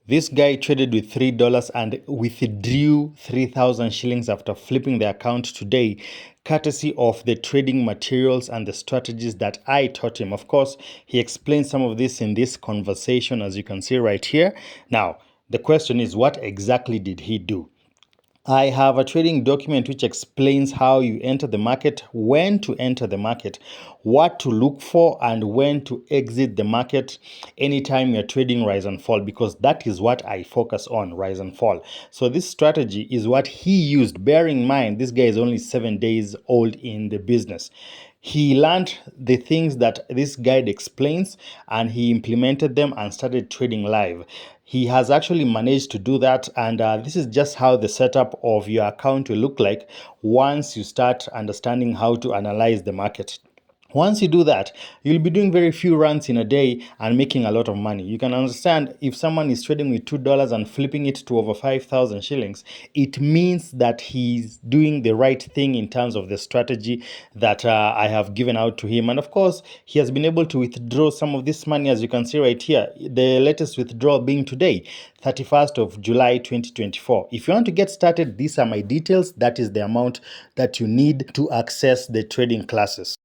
This guy traded with $3 and withdrew 3,000 shillings after flipping the account today, courtesy of the trading materials and the strategies that I taught him. Of course, he explained some of this in this conversation, as you can see right here. Now, the question is, what exactly did he do? I have a trading document which explains how you enter the market, when to enter the market, what to look for, and when to exit the market anytime you're trading rise and fall, because that is what I focus on, rise and fall. So this strategy is what he used. Bear in mind, this guy is only 7 days old in the business. He learned the things that this guide explains and he implemented them and started trading live. He has actually managed to do that, and this is just how the setup of your account will look like once you start understanding how to analyze the market. Once you do that, you'll be doing very few runs in a day and making a lot of money. You can understand, if someone is trading with $2 and flipping it to over 5,000 shillings, it means that he's doing the right thing in terms of the strategy that I have given out to him. And of course, he has been able to withdraw some of this money, as you can see right here. The latest withdrawal being today, 31st of July 2024. If you want to get started, these are my details. That is the amount that you need to access the trading classes.